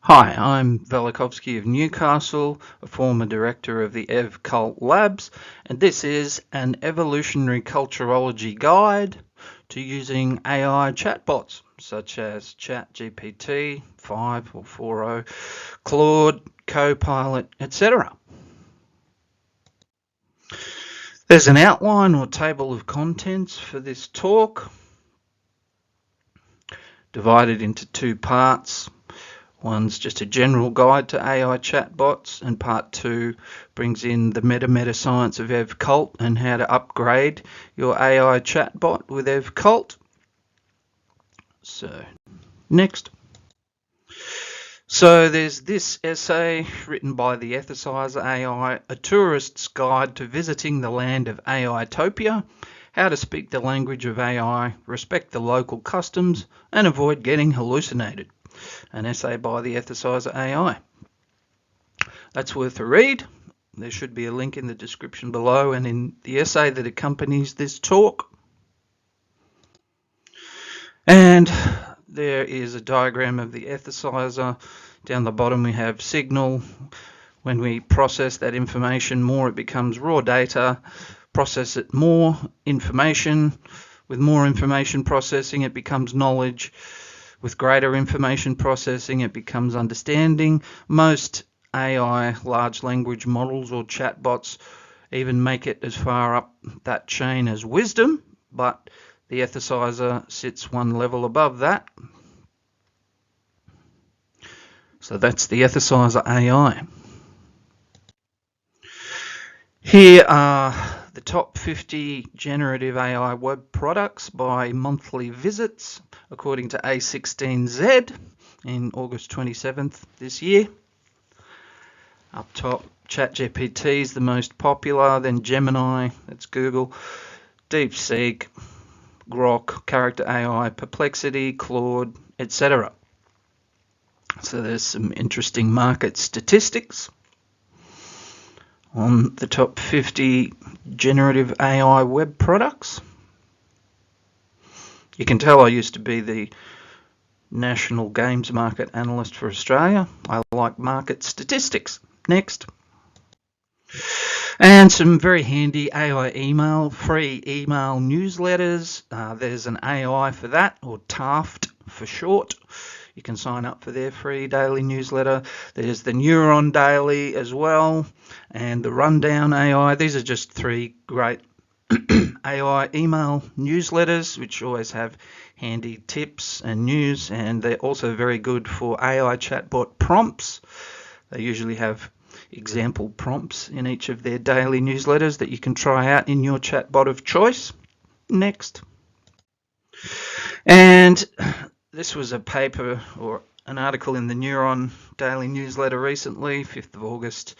Hi, I'm Velikovsky of Newcastle, a former director of the EvCult Labs, and this is an evolutionary culturology guide to using AI chatbots such as ChatGPT 5 or 4.0, Claude, Copilot, etc. There's an outline or table of contents for this talk, divided into two parts. One's just a general guide to AI chatbots, and part two brings in the meta science of EvCult and how to upgrade your AI chatbot with EvCult. So, next. So there's this essay written by the Ethicizer AI, A Tourist's Guide to Visiting the Land of AI-topia, How to Speak the Language of AI, Respect the Local Customs, and Avoid Getting Hallucinated. An essay by the Ethicizer AI. That's worth a read. There should be a link in the description below and in the essay that accompanies this talk. And there is a diagram of the Ethicizer. Down the bottom we have signal. When we process that information more, it becomes raw data. Process it more information. With more information processing, it becomes knowledge. With greater information processing, it becomes understanding. Most AI large language models or chatbots even make it as far up that chain as wisdom, but the Ethicizer sits one level above that. So that's the Ethicizer AI. Here are the top 50 generative AI web products by monthly visits, according to A16Z in August 27th this year. Up top, ChatGPT is the most popular, then Gemini, that's Google, DeepSeek, Grok, Character AI, Perplexity, Claude, etc. So there's some interesting market statistics on the top 50 generative AI web products. You can tell I used to be the national games market analyst for Australia. I like market statistics. Next. And some very handy AI email, free email newsletters. There's an AI for that, or TAFT for short. You can sign up for their free daily newsletter. There's the Neuron Daily as well, and the Rundown AI. These are just three great AI email newsletters, which always have handy tips and news, and they're also very good for AI chatbot prompts. They usually have example prompts in each of their daily newsletters that you can try out in your chatbot of choice. Next. And this was a paper or an article in the Neuron Daily newsletter recently, 5th of August,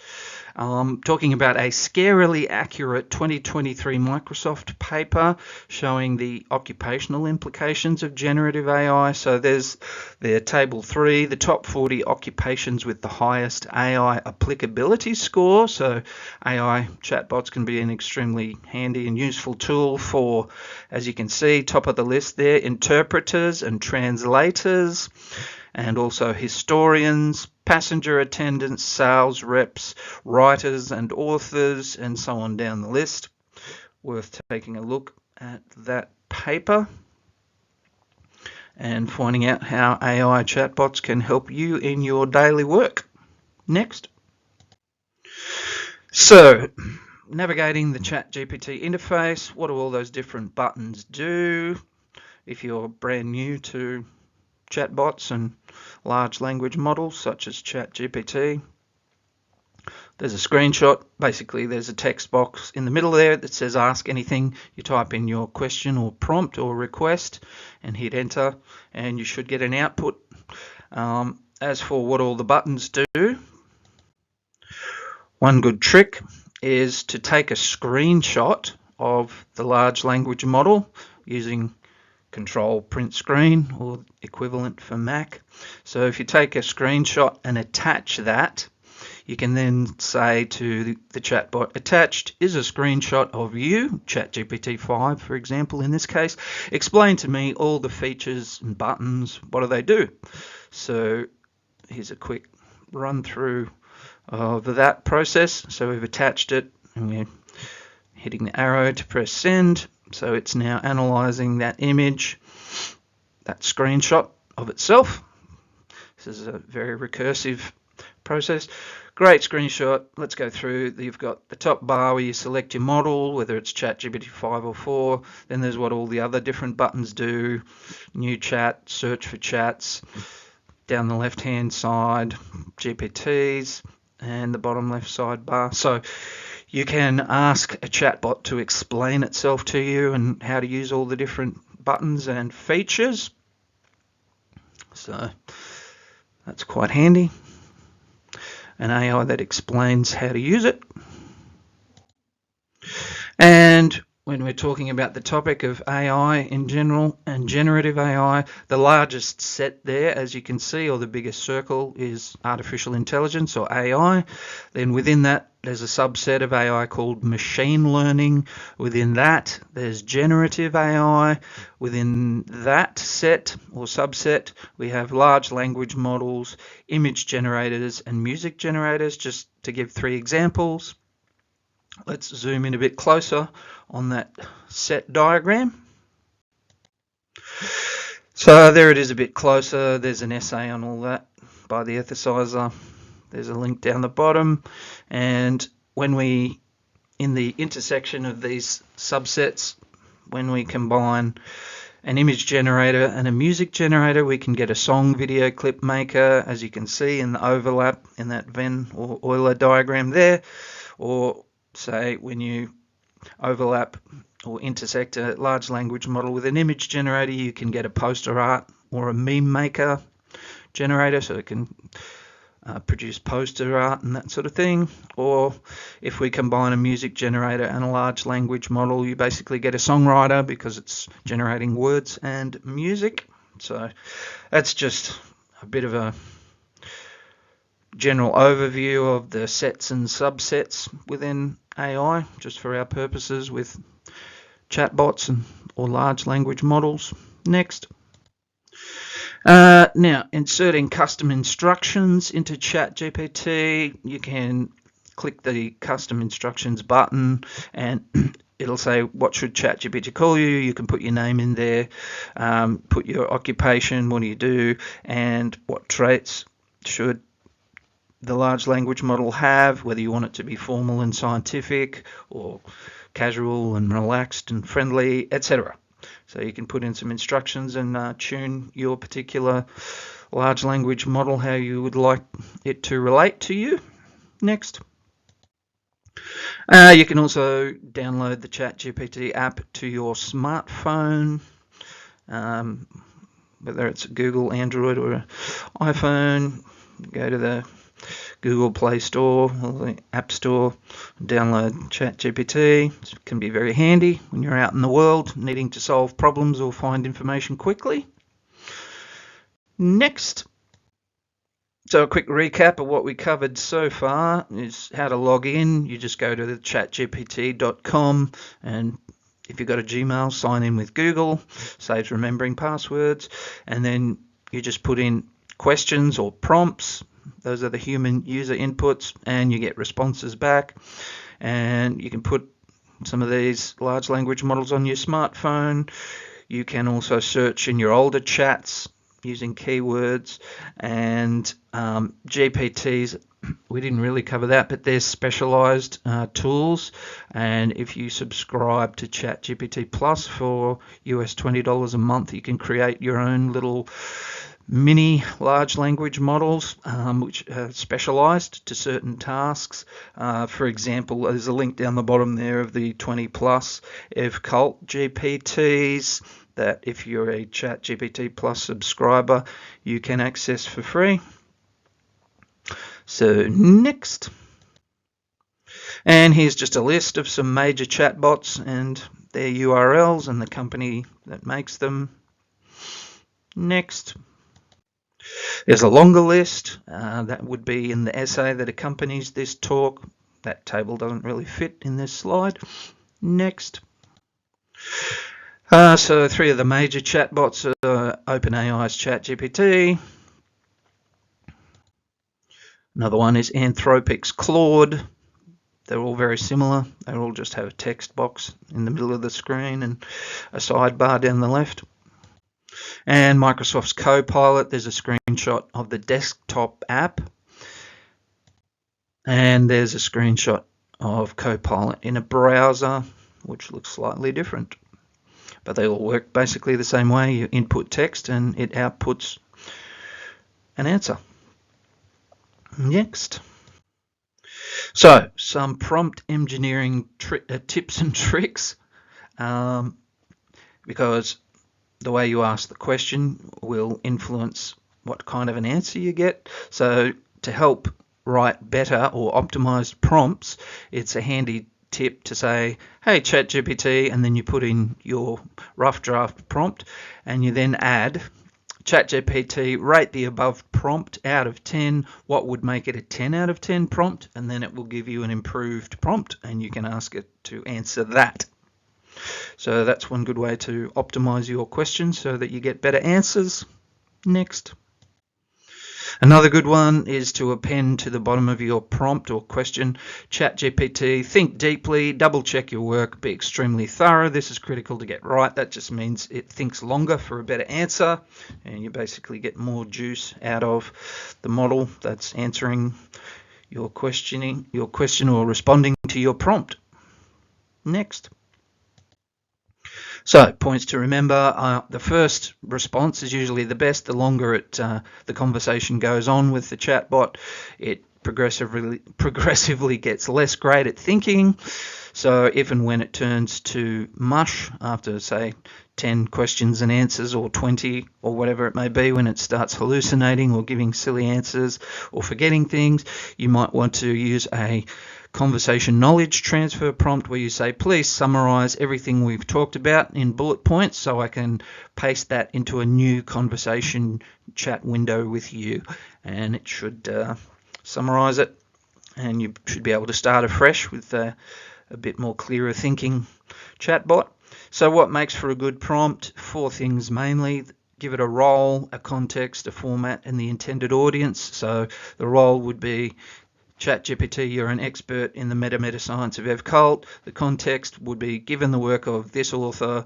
talking about a scarily accurate 2023 Microsoft paper showing the occupational implications of generative AI. So there's their table 3, the top 40 occupations with the highest AI applicability score. So AI chatbots can be an extremely handy and useful tool for, as you can see, top of the list there, interpreters and translators, and also historians, passenger attendants, sales reps, writers and authors, and so on down the list. Worth taking a look at that paper and finding out how AI chatbots can help you in your daily work. Next. So, navigating the ChatGPT interface, what do all those different buttons do? If you're brand new to chatbots and large language models such as ChatGPT, there's a screenshot. Basically, there's a text box in the middle there that says ask anything. You type in your question or prompt or request and hit enter, and you should get an output. As for what all the buttons do, one good trick is to take a screenshot of the large language model using Control Print Screen or equivalent for Mac. So if you take a screenshot and attach that, you can then say to the chatbot, attached is a screenshot of you, ChatGPT 5 for example in this case, explain to me all the features and buttons, what do they do? So here's a quick run through of that process. So we've attached it and we're hitting the arrow to press send. So it's now analysing that image, that screenshot of itself. This is a very recursive process. Great screenshot. Let's go through. You've got the top bar where you select your model, whether it's ChatGPT 5 or 4. Then there's what all the other different buttons do. New chat, search for chats. Down the left-hand side, GPTs, and the bottom left side bar. So you can ask a chatbot to explain itself to you and how to use all the different buttons and features. So that's quite handy. An AI that explains how to use it. And when we're talking about the topic of AI in general and generative AI, the largest set there, as you can see, or the biggest circle, is artificial intelligence or AI. Then within that, there's a subset of AI called machine learning. Within that, there's generative AI. Within that set or subset, we have large language models, image generators, and music generators, just to give 3 examples. Let's zoom in a bit closer on that set diagram. So there it is a bit closer. There's an essay on all that by the ethicizer. There's a link down the bottom. And when we, in the intersection of these subsets, when we combine an image generator and a music generator, we can get a song video clip maker, as you can see in the overlap in that Venn or Euler diagram there. Or say when you overlap or intersect a large language model with an image generator, you can get a poster art or a meme maker generator, so it can produce poster art and that sort of thing. Or if we combine a music generator and a large language model, you basically get a songwriter because it's generating words and music. So that's just a bit of a general overview of the sets and subsets within AI, just for our purposes with chatbots or large language models. Next. Now, inserting custom instructions into ChatGPT, you can click the custom instructions button and it'll say, what should ChatGPT call you? You can put your name in there, put your occupation, what do you do, and what traits should the large language model have, whether you want it to be formal and scientific or casual and relaxed and friendly, etc. So you can put in some instructions and tune your particular large language model how you would like it to relate to you. Next. You can also download the ChatGPT app to your smartphone, whether it's Google, Android or iPhone. Go to the Google Play Store or the App Store, download ChatGPT. It can be very handy when you're out in the world needing to solve problems or find information quickly. Next. So a quick recap of what we covered so far is how to log in. You just go to the chatgpt.com and if you've got a Gmail, sign in with Google, saves remembering passwords, and then you just put in questions or prompts. Those are the human user inputs, and you get responses back. And you can put some of these large language models on your smartphone. You can also search in your older chats using keywords, and GPTs, we didn't really cover that, but they're specialized tools. And if you subscribe to ChatGPT Plus for US $20 a month, you can create your own little mini large language models which are specialized to certain tasks. For example, there's a link down the bottom there of the 20 plus Ev-Cult GPTs that if you're a ChatGPT Plus subscriber, you can access for free. So next. And here's just a list of some major chatbots and their URLs and the company that makes them. Next. There's a longer list that would be in the essay that accompanies this talk. That table doesn't really fit in this slide. Next. So 3 of the major chatbots are OpenAI's ChatGPT, Another one is Anthropic's Claude. They're all very similar. They all just have a text box in the middle of the screen and a sidebar down the left. And Microsoft's Copilot, there's a screenshot of the desktop app. And there's a screenshot of Copilot in a browser, which looks slightly different. But they all work basically the same way. You input text and it outputs an answer. Next. So, some prompt engineering tips and tricks, because the way you ask the question will influence what kind of an answer you get. So, to help write better or optimized prompts, it's a handy tip to say, hey, ChatGPT, and then you put in your rough draft prompt, and you then add, ChatGPT, rate the above prompt out of 10. What would make it a 10 out of 10 prompt? And then it will give you an improved prompt, and you can ask it to answer that. So that's one good way to optimize your questions so that you get better answers. Next. Another good one is to append to the bottom of your prompt or question, ChatGPT, think deeply, double check your work, be extremely thorough. This is critical to get right. That just means it thinks longer for a better answer, and you basically get more juice out of the model that's answering your question or responding to your prompt. Next. So, points to remember, the first response is usually the best. The longer the conversation goes on with the chatbot, it progressively gets less great at thinking. So if and when it turns to mush after, say, 10 questions and answers or 20 or whatever it may be, when it starts hallucinating or giving silly answers or forgetting things, you might want to use a conversation knowledge transfer prompt where you say, please summarize everything we've talked about in bullet points so I can paste that into a new conversation chat window with you. And it should summarize it, and you should be able to start afresh with a bit more clearer thinking chatbot. So what makes for a good prompt? 4 things mainly. Give it a role, a context, a format, and the intended audience. So the role would be, ChatGPT, you're an expert in the meta science of EvCult. The context would be, given the work of this author,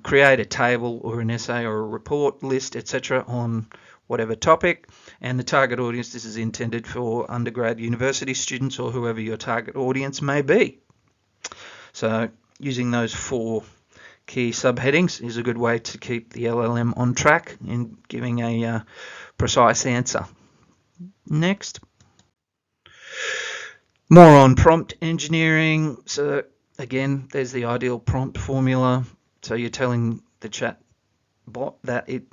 create a table or an essay or a report list, etc. on whatever topic. And the target audience, this is intended for undergrad university students or whoever your target audience may be. So using those 4 key subheadings is a good way to keep the LLM on track in giving a precise answer. Next. More on prompt engineering. So again, there's the ideal prompt formula. So you're telling the chat bot that it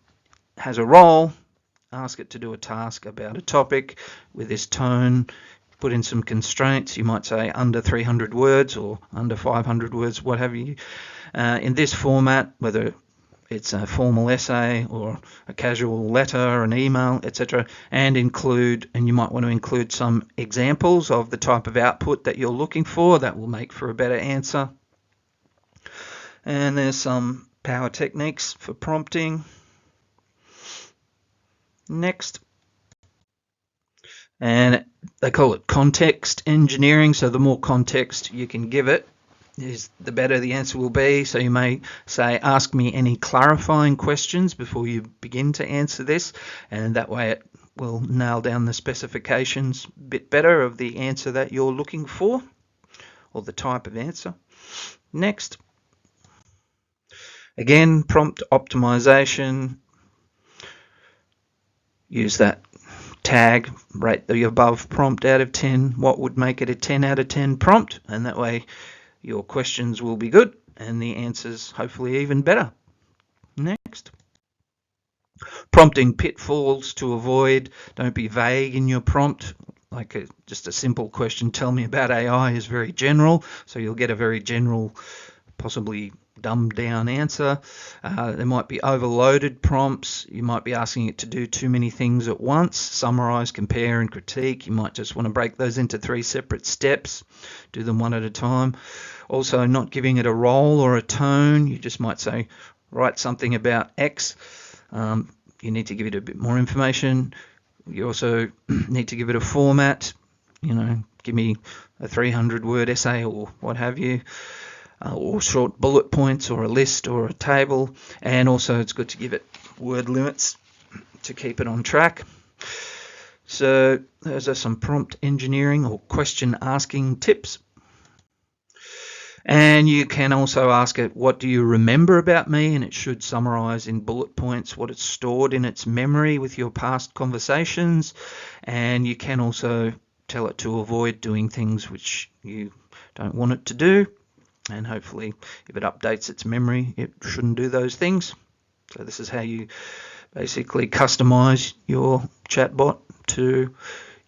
has a role, ask it to do a task about a topic with this tone, put in some constraints. You might say under 300 words or under 500 words, what have you. In this format, whether it's a formal essay or a casual letter, an email, etc., and you might want to include some examples of the type of output that you're looking for. That will make for a better answer. And there's some power techniques for prompting. Next. And they call it context engineering. So the more context you can give it, the better the answer will be. So you may say, ask me any clarifying questions before you begin to answer this, and that way it will nail down the specifications a bit better of the answer that you're looking for, or the type of answer. Next. Again, prompt optimization. Use that tag, rate the above prompt out of 10. What would make it a 10 out of 10 prompt? And that way your questions will be good and the answers hopefully even better. Next. Prompting pitfalls to avoid. Don't be vague in your prompt. Like just a simple question, tell me about AI, is very general. So you'll get a very general, possibly dumbed down answer. There might be overloaded prompts. You might be asking it to do too many things at once. Summarize, compare, and critique. You might just want to break those into 3 separate steps. Do them one at a time. Also, not giving it a role or a tone. You just might say, write something about X. You need to give it a bit more information. You also need to give it a format, give me a 300-word essay or what have you, or short bullet points or a list or a table. And also it's good to give it word limits to keep it on track. So those are some prompt engineering or question asking tips. And you can also ask it, what do you remember about me? And it should summarize in bullet points what it's stored in its memory with your past conversations. And you can also tell it to avoid doing things which you don't want it to do. And hopefully, if it updates its memory, it shouldn't do those things. So this is how you basically customize your chatbot to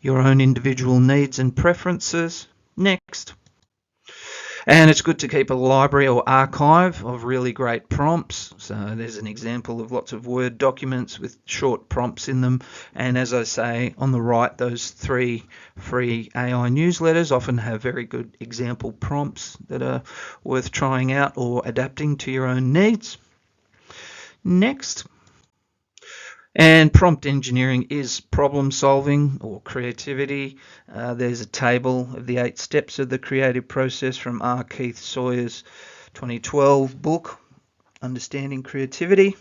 your own individual needs and preferences. Next. And it's good to keep a library or archive of really great prompts. So there's an example of lots of Word documents with short prompts in them. And as I say, on the right, those 3 free AI newsletters often have very good example prompts that are worth trying out or adapting to your own needs. Next. And prompt engineering is problem solving or creativity. There's a table of the 8 steps of the creative process from R. Keith Sawyer's 2012 book, Understanding Creativity.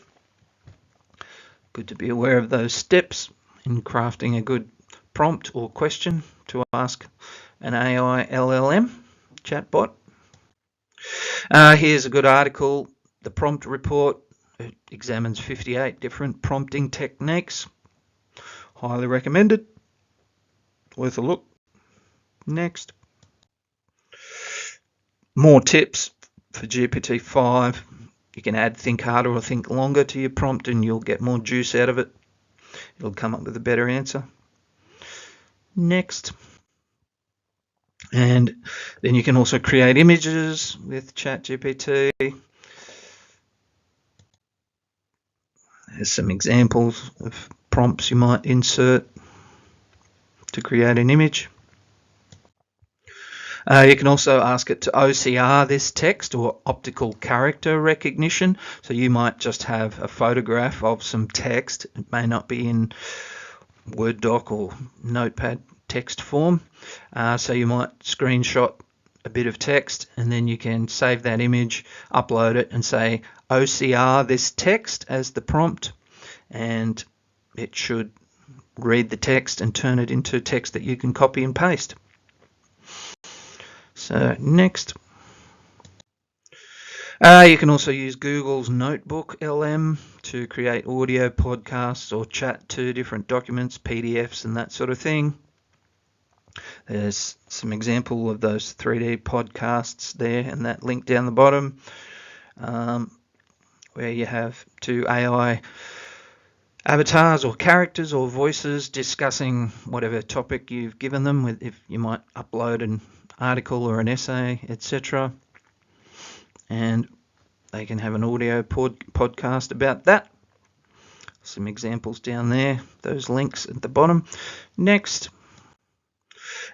Good to be aware of those steps in crafting a good prompt or question to ask an AI LLM chatbot. Here's a good article, The Prompt Report. It examines 58 different prompting techniques. Highly recommended. Worth a look. Next. More tips for GPT-5. You can add think harder or think longer to your prompt and you'll get more juice out of it. It'll come up with a better answer. Next. And then you can also create images with ChatGPT. There's some examples of prompts you might insert to create an image. You can also ask it to OCR this text or optical character recognition. So you might just have a photograph of some text. It may not be in Word doc or Notepad text form. So you might screenshot a bit of text and then you can save that image, upload it and say OCR this text as the prompt, and it should read the text and turn it into text that you can copy and paste. So next. You can also use Google's Notebook LM to create audio podcasts or chat to different documents, PDFs and that sort of thing. There's some example of those 3D podcasts there and that link down the bottom, where you have 2 AI avatars or characters or voices discussing whatever topic you've given them. If you might upload an article or an essay, etc. And they can have an audio podcast about that. Some examples down there, those links at the bottom. Next.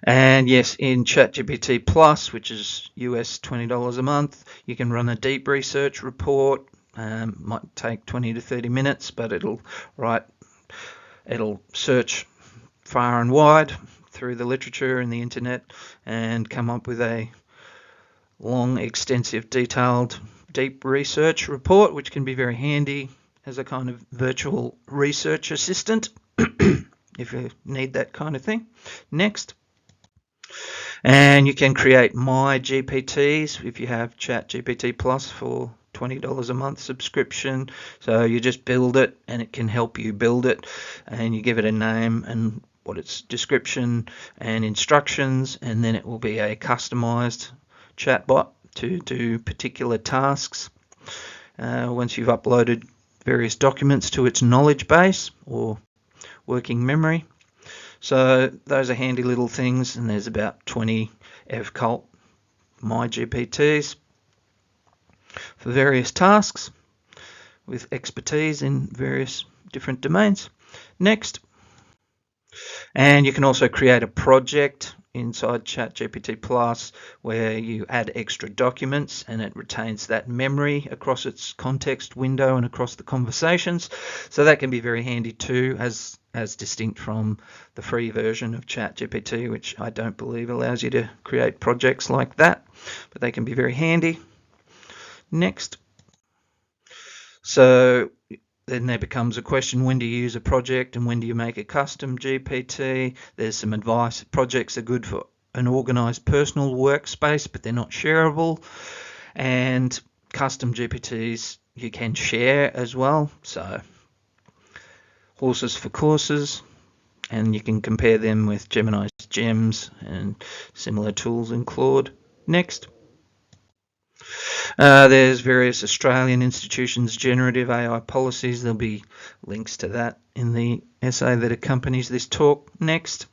And yes, in ChatGPT Plus, which is US $20 a month, you can run a deep research report. Might take 20 to 30 minutes, but it'll search far and wide through the literature and the internet and come up with a long, extensive, detailed, deep research report, which can be very handy as a kind of virtual research assistant if you need that kind of thing. Next. And you can create My GPTs if you have ChatGPT Plus for $20 a month subscription. So you just build it and it can help you build it, and you give it a name and what its description and instructions, and then it will be a customized chatbot to do particular tasks once you've uploaded various documents to its knowledge base or working memory. So those are handy little things, and there's about 20 FCult My GPTs for various tasks with expertise in various different domains. Next. And you can also create a project inside ChatGPT Plus where you add extra documents and it retains that memory across its context window and across the conversations. So that can be very handy too as as distinct from the free version of ChatGPT, which I don't believe allows you to create projects like that, but they can be very handy. Next. So then there becomes a question, when do you use a project and when do you make a custom GPT? There's some advice. Projects are good for an organized personal workspace, but they're not shareable. And custom GPTs you can share as well. So horses for courses, and you can compare them with Gemini's Gems and similar tools in Claude. Next. There's various Australian institutions' generative AI policies. There'll be links to that in the essay that accompanies this talk. Next.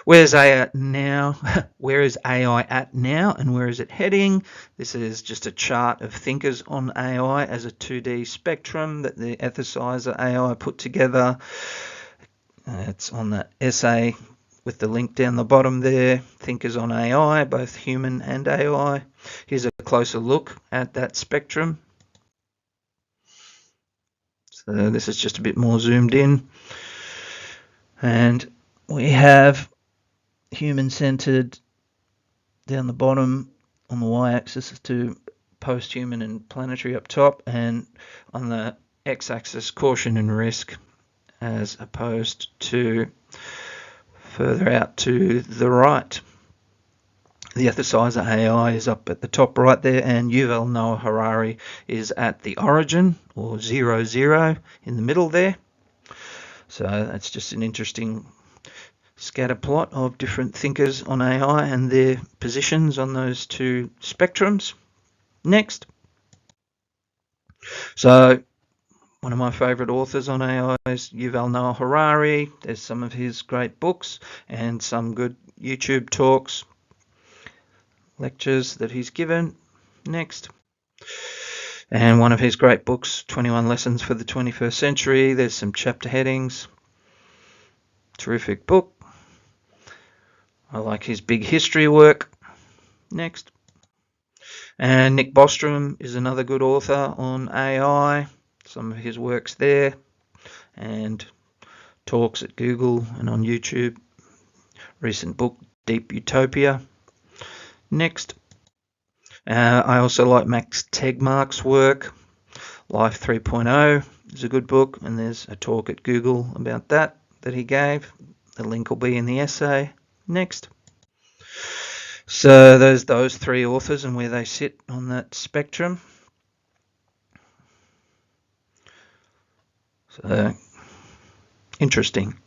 Where's AI at now? Where is AI at now and where is it heading? This is just a chart of thinkers on AI as a 2D spectrum that the ethicizer AI put together. It's on the essay with the link down the bottom there. Thinkers on AI, both human and AI. Here's a closer look at that spectrum. So this is just a bit more zoomed in. And we have human-centered down the bottom on the y-axis to post-human and planetary up top, and on the x-axis caution and risk, as opposed to further out to the right. The ethicizer AI is up at the top right there, and Yuval Noah Harari is at the origin, or 00 in the middle there. So that's just an interesting scatter plot of different thinkers on AI and their positions on those two spectrums. Next. So one of my favourite authors on AI is Yuval Noah Harari. There's some of his great books and some good YouTube talks, lectures that he's given. Next. And one of his great books, 21 Lessons for the 21st Century. There's some chapter headings. Terrific book. I like his big history work. Next. And Nick Bostrom is another good author on AI. Some of his works there, and talks at Google and on YouTube. Recent book, Deep Utopia. Next. I also like Max Tegmark's work. Life 3.0 is a good book, and there's a talk at Google about that he gave. The link will be in the essay. Next. So there's those three authors and where they sit on that spectrum. So interesting.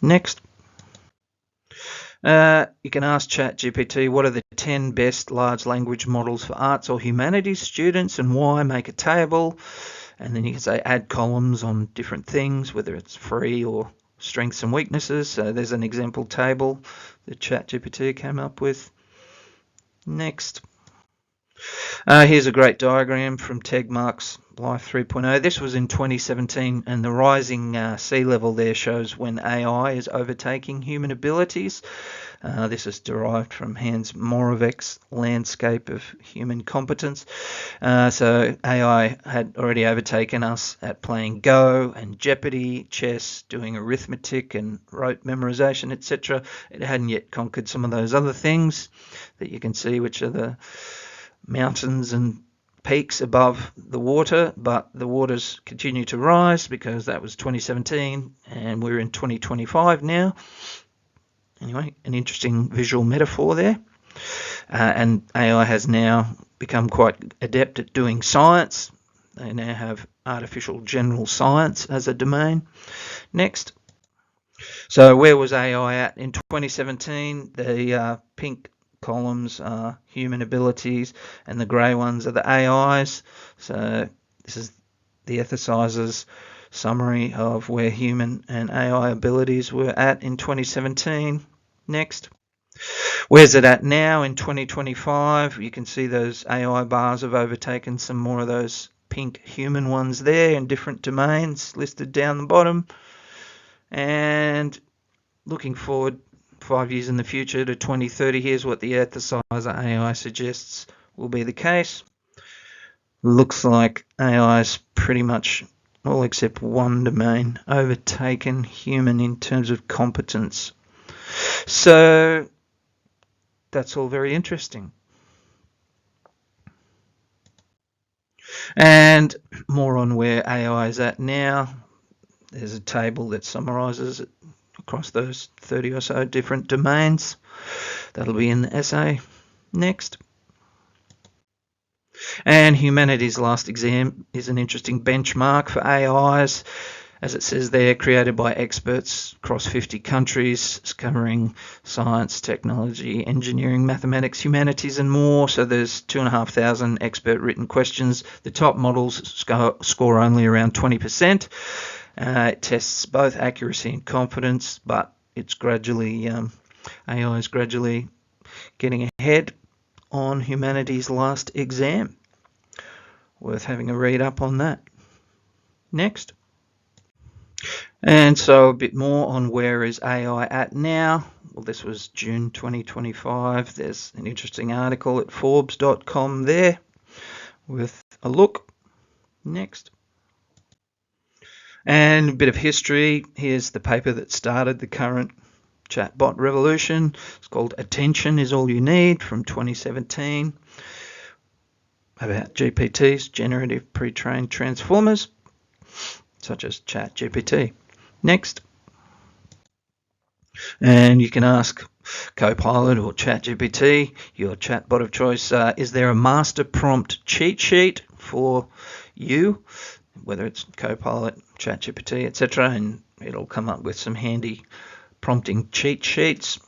Next. You can ask ChatGPT, what are the 10 best large language models for arts or humanities students and why? Make a table. And then you can say add columns on different things, whether it's free or strengths and weaknesses. So there's an example table that ChatGPT came up with. Next. Here's a great diagram from Tegmark's Life 3.0. This was in 2017, and the rising sea level there shows when AI is overtaking human abilities. This is derived from Hans Moravec's Landscape of Human Competence. So AI had already overtaken us at playing Go and Jeopardy, chess, doing arithmetic and rote memorization, etc. It hadn't yet conquered some of those other things that you can see, which are the mountains and peaks above the water, but the waters continue to rise because that was 2017 and we're in 2025 now. Anyway, an interesting visual metaphor there. And AI has now become quite adept at doing science. They now have artificial general science as a domain. Next. So where was AI at in 2017? The pink columns are human abilities and the grey ones are the AIs. So this is the ethicizer's summary of where human and AI abilities were at in 2017. Next. Where's it at now in 2025? You can see those AI bars have overtaken some more of those pink human ones there in different domains listed down the bottom. And looking forward 5 years in the future to 2030, here's what the ethicizer AI suggests will be the case. Looks like AI is pretty much all except one domain, overtaken human in terms of competence. So that's all very interesting. And more on where AI is at now. There's a table that summarizes it across those 30 or so different domains. That'll be in the essay. Next. And humanity's last exam is an interesting benchmark for AIs, as it says there, created by experts across 50 countries, covering science, technology, engineering, mathematics, humanities, and more. So there's 2,500 expert written questions. The top models score only around 20%. It tests both accuracy and confidence, but it's gradually, AI is gradually getting ahead on humanity's last exam. Worth having a read up on that. Next. And so a bit more on where is AI at now. Well, this was June 2025. There's an interesting article at Forbes.com there with a look. Next. And a bit of history. Here's the paper that started the current chatbot revolution. It's called Attention is All You Need from 2017, about GPTs, generative pre-trained transformers, such as ChatGPT. Next. And you can ask Copilot or ChatGPT, your chatbot of choice, is there a master prompt cheat sheet for you, whether it's Copilot, ChatGPT, etc., and it'll come up with some handy prompting cheat sheets,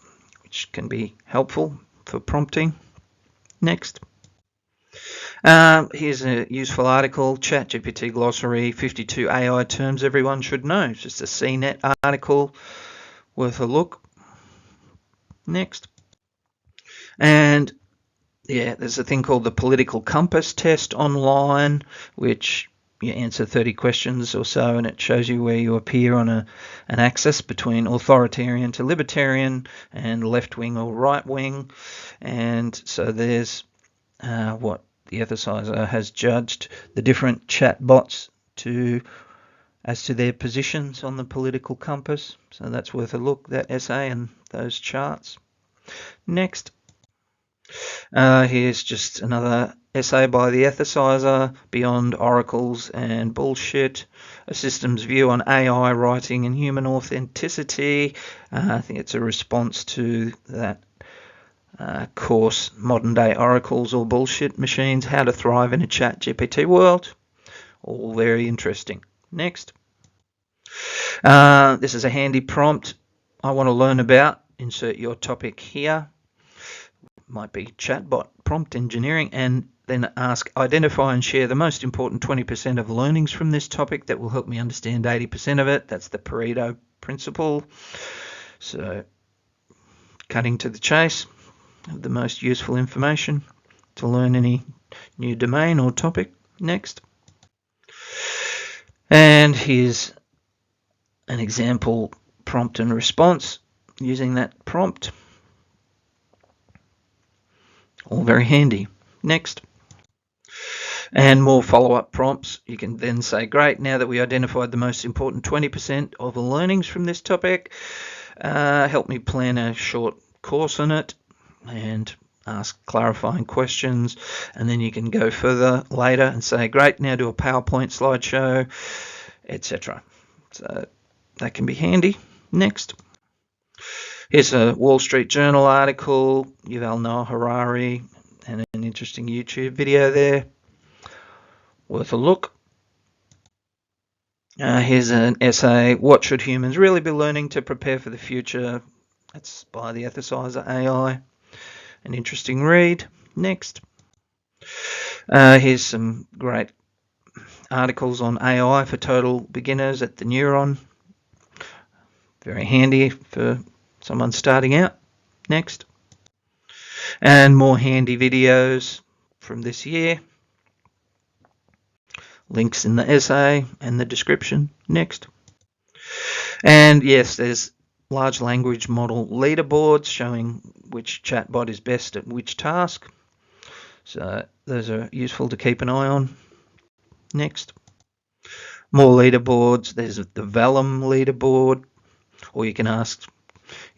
which can be helpful for prompting. Next. Here's a useful article, ChatGPT Glossary, 52 AI terms everyone should know. It's just a CNET article, worth a look. Next. And yeah, there's a thing called the political compass test online, which you answer 30 questions or so, and it shows you where you appear on an axis between authoritarian to libertarian and left-wing or right-wing. And so there's what the ethicizer has judged the different chatbots as to their positions on the political compass. So that's worth a look, that essay and those charts. Next. Here's just another essay by the ethicizer, Beyond Oracles and Bullshit, a systems view on AI writing and human authenticity. I think it's a response to that course, Modern Day Oracles or Bullshit Machines, How to Thrive in a ChatGPT World. All very interesting. Next. This is a handy prompt I want to learn about. Insert your topic here. Might be chatbot prompt engineering, and then ask, identify and share the most important 20% of learnings from this topic that will help me understand 80% of it. That's the Pareto principle. So cutting to the chase of the most useful information to learn any new domain or topic. Next. And here's an example prompt and response using that prompt. All very handy. Next. And more follow-up prompts. You can then say, great, now that we identified the most important 20% of the learnings from this topic, help me plan a short course on it and ask clarifying questions. And then you can go further later and say, great, now do a PowerPoint slideshow, etc. So that can be handy. Next. Here's a Wall Street Journal article, Yuval Noah Harari, and an interesting YouTube video there. Worth a look. Here's an essay, What Should Humans Really Be Learning to Prepare for the Future? That's by the ethicizer AI. An interesting read. Next. Here's some great articles on AI for total beginners at the Neuron. Very handy for someone starting out. Next. And more handy videos from this year. Links in the essay and the description. Next. And yes, there's large language model leaderboards showing which chatbot is best at which task. So those are useful to keep an eye on. Next. More leaderboards. There's the Vellum leaderboard, or you can ask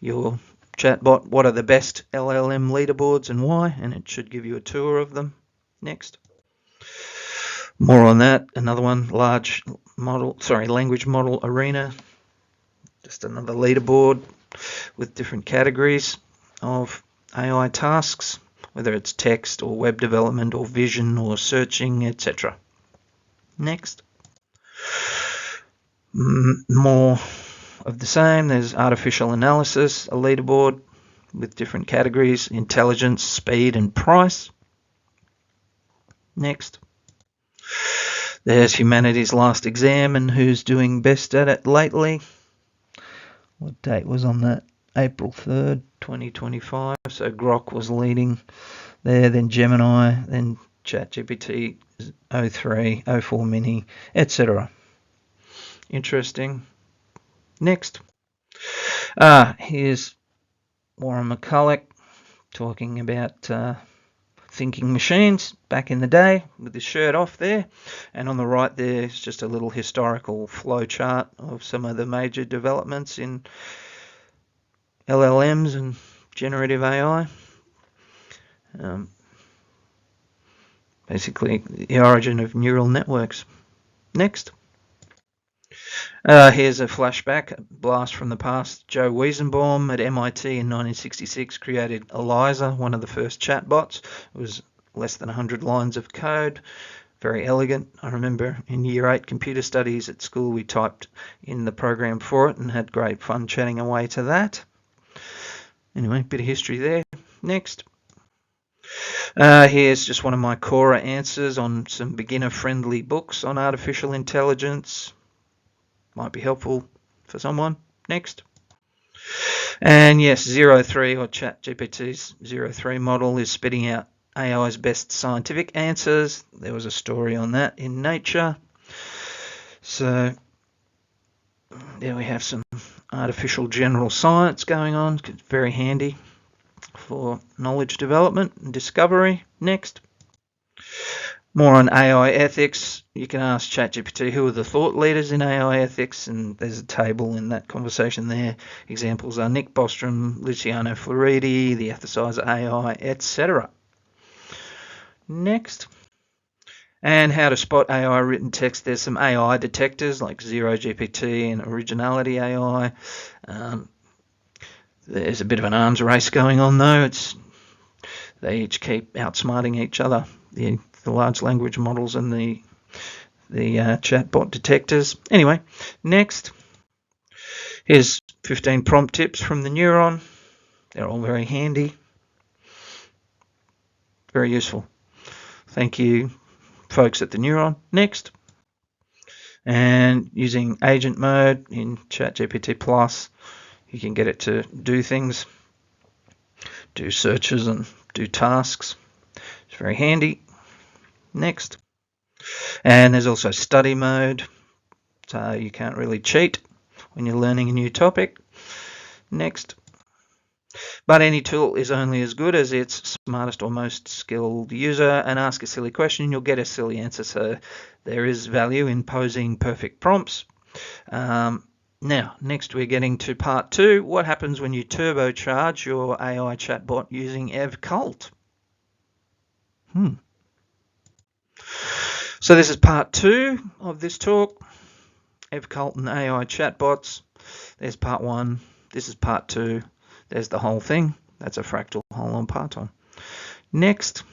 your chatbot what are the best LLM leaderboards and why, and it should give you a tour of them. Next. More on that. Another one, language model arena. Just another leaderboard with different categories of AI tasks, whether it's text or web development or vision or searching, etc. Next. More of the same. There's artificial analysis, a leaderboard with different categories, intelligence, speed, and price. Next. There's humanity's last exam and who's doing best at it lately. What date was on that? April 3rd, 2025. So Grok was leading there, then Gemini, then ChatGPT 03, 04 Mini, etc. Interesting. Next. Here's Warren McCulloch talking about thinking machines back in the day with his shirt off there, and on the right there is just a little historical flow chart of some of the major developments in LLMs and generative AI. Basically the origin of neural networks. Next. Here's a flashback, a blast from the past. Joe Weizenbaum at MIT in 1966 created Eliza, one of the first chatbots. It was less than 100 lines of code, very elegant. I remember in Year 8 computer studies at school we typed in the program for it and had great fun chatting away to that. Anyway, bit of history there. Next. Here's just one of my Quora answers on some beginner-friendly books on artificial intelligence. Might be helpful for someone. Next. And yes, 03 or ChatGPT's 03 model is spitting out AI's best scientific answers. There was a story on that in Nature. So there we have some artificial general science going on. It's very handy for knowledge development and discovery. Next. More on AI ethics. You can ask ChatGPT who are the thought leaders in AI ethics, and there's a table in that conversation there. Examples are Nick Bostrom, Luciano Floridi, the ethicizer AI, etc. Next. And how to spot AI written text. There's some AI detectors like Zero GPT and Originality AI. There's a bit of an arms race going on though. They each keep outsmarting each other. The large language models and the chatbot detectors. Anyway, next. Here's 15 prompt tips from the Neuron. They're all very handy. Very useful. Thank you, folks at the Neuron. Next. And using agent mode in ChatGPT Plus, you can get it to do things, do searches and do tasks. It's very handy. Next. And there's also study mode, so you can't really cheat when you're learning a new topic. Next. But any tool is only as good as its smartest or most skilled user, and ask a silly question, you'll get a silly answer, so there is value in posing perfect prompts. Now, next we're getting to part 2. What happens when you turbocharge your AI chatbot using EvCult? So this is part 2 of this talk, EvCult and AI chatbots. There's part 1, this is part 2, there's the whole thing. That's a fractal whole-on parton. Next.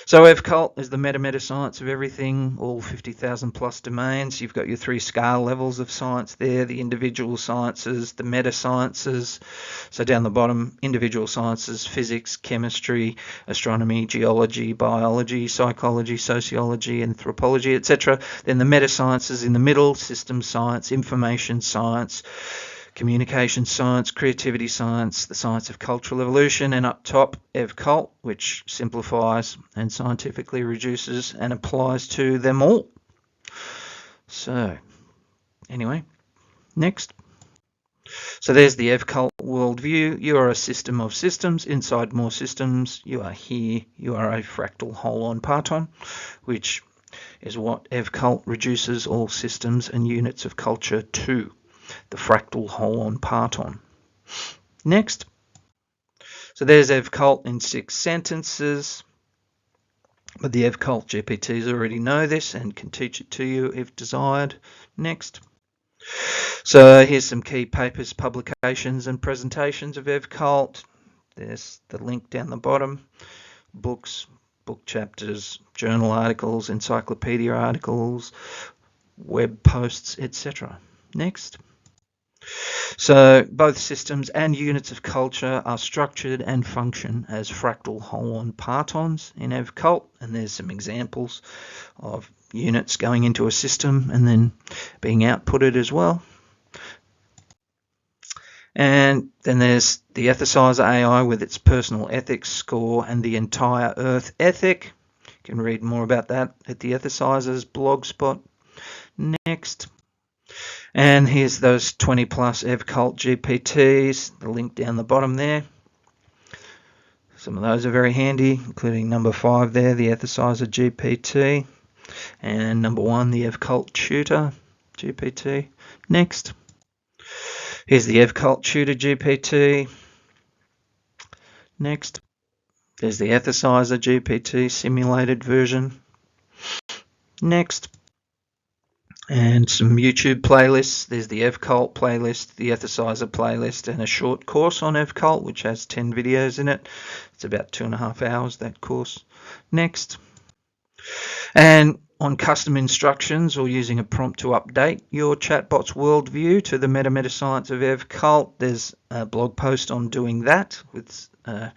So EvCult is the meta science of everything, all 50,000 plus domains. You've got your 3 scale levels of science there, the individual sciences, the meta sciences. So down the bottom, individual sciences, physics, chemistry, astronomy, geology, biology, psychology, sociology, anthropology, etc. Then the meta sciences in the middle, systems science, information science, communication science, creativity science, the science of cultural evolution, and up top, EvCult, which simplifies and scientifically reduces and applies to them all. So, anyway, next. So there's the EvCult worldview. You are a system of systems inside more systems. You are here. You are a fractal whole-on parton, which is what EvCult reduces all systems and units of culture to, the fractal whole-on part-on. Next. So there's EvCult in 6 sentences. But the EvCult GPTs already know this and can teach it to you if desired. Next. So here's some key papers, publications and presentations of EvCult. There's the link down the bottom. Books, book chapters, journal articles, encyclopedia articles, web posts, etc. Next. So both systems and units of culture are structured and function as fractal whole-on part-ons in EvCult, and there's some examples of units going into a system and then being outputted as well. And then there's the Ethicizer AI with its personal ethics score and the entire Earth ethic. You can read more about that at the Ethicizer's blog spot. Next. And here's those 20 plus EvCult GPTs, the link down the bottom there. Some of those are very handy, including number 5 there, the Ethicizer GPT, and number 1, the EvCult Tutor GPT. Next. Here's the EvCult Tutor GPT. Next. There's the Ethicizer GPT simulated version. Next. And some YouTube playlists. There's the EvCult playlist, the Ethicizer playlist, and a short course on EvCult, which has 10 videos in it. It's about 2.5 hours, that course. Next. And on custom instructions or using a prompt to update your chatbot's worldview to the meta-science of EvCult, there's a blog post on doing that with a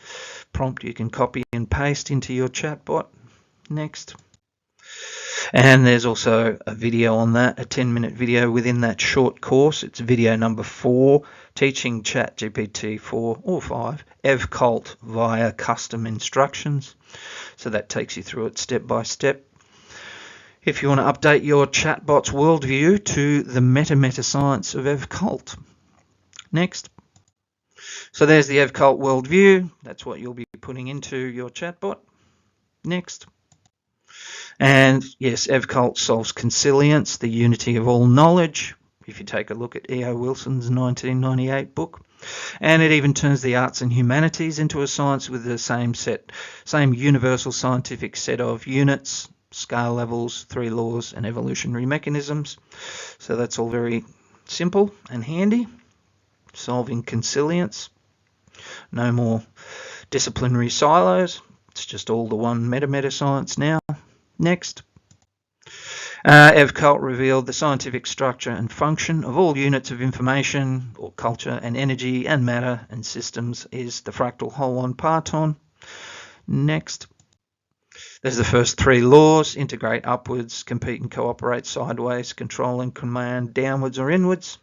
prompt you can copy and paste into your chatbot. Next. And there's also a video on that, a 10-minute video within that short course. It's video number 4, teaching ChatGPT 4 or 5 EvCult via custom instructions. So that takes you through it step by step. If you want to update your chatbot's worldview to the meta-science of EvCult. Next. So there's the EvCult worldview. That's what you'll be putting into your chatbot. Next. And yes, EvCult solves consilience, the unity of all knowledge, if you take a look at E.O. Wilson's 1998 book. And it even turns the arts and humanities into a science with the same universal scientific set of units, scale levels, 3 laws, and evolutionary mechanisms. So that's all very simple and handy. Solving consilience. No more disciplinary silos. It's just all the one meta science now. Next. EvCult revealed the scientific structure and function of all units of information or culture and energy and matter and systems is the fractal whole-on part-on. Next. There's the first 3 laws: integrate upwards, compete and cooperate sideways, control and command downwards or inwards.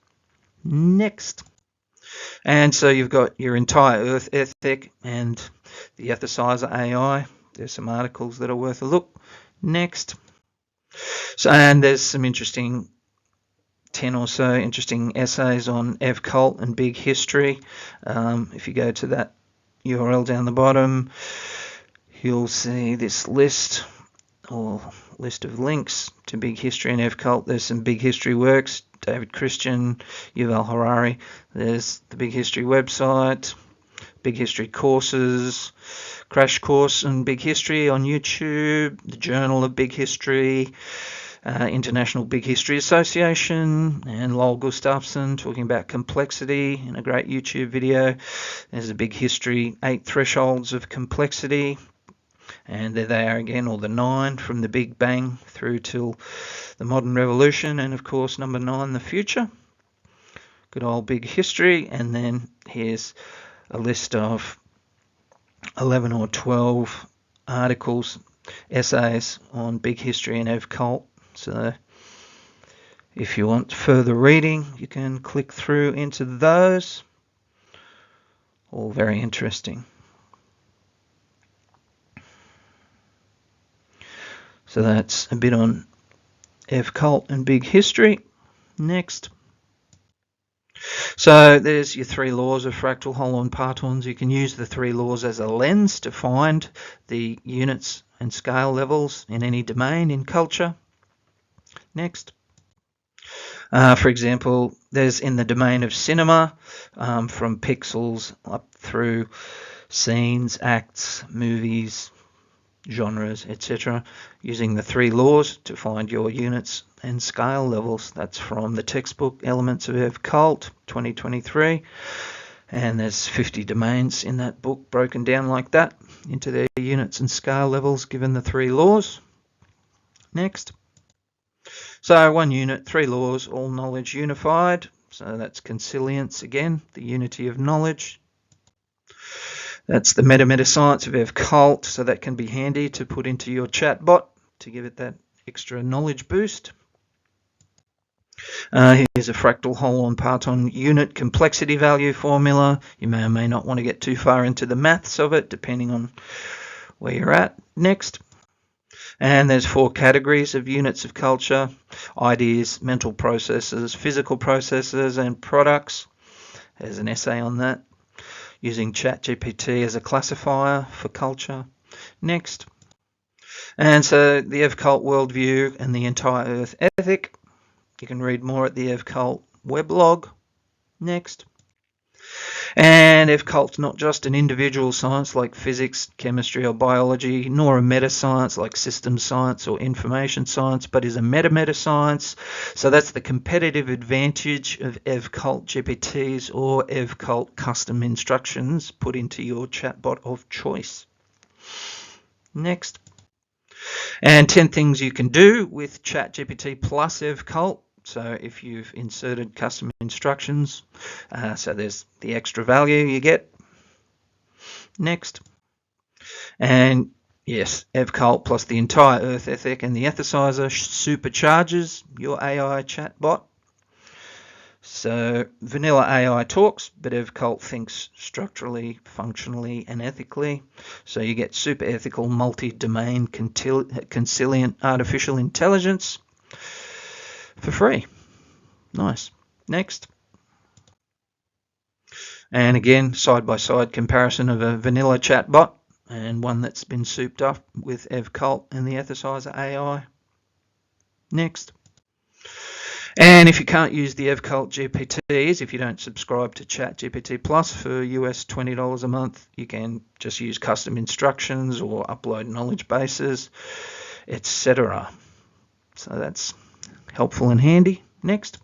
Next. And so you've got your entire Earth ethic and the Ethicizer AI. There's some articles that are worth a look. Next. So, and there's some 10 or so interesting essays on EvCult and big history. If you go to that URL down the bottom, you'll see this list or list of links to big history and EvCult. There's some big history works, David Christian, Yuval Harari. There's the big history website, big history courses, crash course on big history on YouTube, the Journal of Big History, International Big History Association, and Lowell Gustafson talking about complexity in a great YouTube video. There's a big history, 8 thresholds of complexity, and there they are again, all the 9 from the Big Bang through till the modern revolution, and of course number 9, the future. Good old big history. And then here's a list of 11 or 12 articles, essays on big history and EvCult. So if you want further reading, you can click through into those. All very interesting. So that's a bit on EvCult and big history. Next. So there's your 3 laws of fractal whole-on part-ons. You can use the 3 laws as a lens to find the units and scale levels in any domain in culture. Next. For example, there's in the domain of cinema, from pixels up through scenes, acts, movies, genres, etc., using the 3 laws to find your units and scale levels. That's from the textbook Elements of EvCult 2023, and there's 50 domains in that book broken down like that into their units and scale levels given the 3 laws. Next. So 1 unit, 3 laws, all knowledge unified. So that's consilience again, the unity of knowledge. That's the meta science of EvCult, so that can be handy to put into your chatbot to give it that extra knowledge boost. Here's a fractal whole-on part-on unit complexity value formula. You may or may not want to get too far into the maths of it, depending on where you're at. Next. And there's 4 categories of units of culture: ideas, mental processes, physical processes, and products. There's an essay on that, using ChatGPT as a classifier for culture. Next. And so the EvCult worldview and the entire Earth ethic. You can read more at the EvCult weblog. Next. And EvCult's not just an individual science like physics, chemistry, or biology, nor a meta-science like systems science or information science, but is a meta science. So that's the competitive advantage of EvCult GPTs or EvCult custom instructions put into your chatbot of choice. Next. And 10 things you can do with ChatGPT plus EvCult. So if you've inserted custom instructions, so there's the extra value you get. Next. And yes, EvCult plus the entire Earth ethic and the ethicizer supercharges your AI chatbot. So vanilla AI talks, but EvCult thinks structurally, functionally, and ethically. So you get super ethical, multi-domain, consilient artificial intelligence for free. Nice. Next. And again, side-by-side comparison of a vanilla chatbot and one that's been souped up with EvCult and the ethicizer AI. Next. And if you can't use the EvCult GPTs, if you don't subscribe to ChatGPT Plus for US $20 a month, you can just use custom instructions or upload knowledge bases, etc. So that's helpful and handy. Next.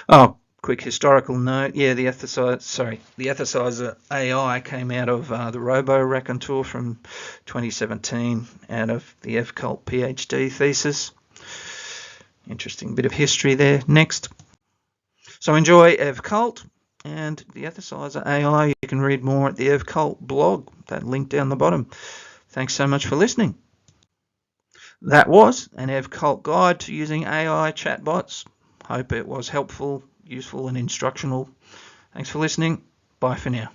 Oh, quick historical note. Yeah, the ethicizer AI came out of the Robo Raconteur from 2017, out of the EvCult PhD thesis. Interesting bit of history there. Next. So enjoy EvCult and the ethicizer AI. You can read more at the EvCult blog, that link down the bottom. Thanks so much for listening. That was an EvCult guide to using AI chatbots. Hope it was helpful, useful, and instructional. Thanks for listening. Bye for now.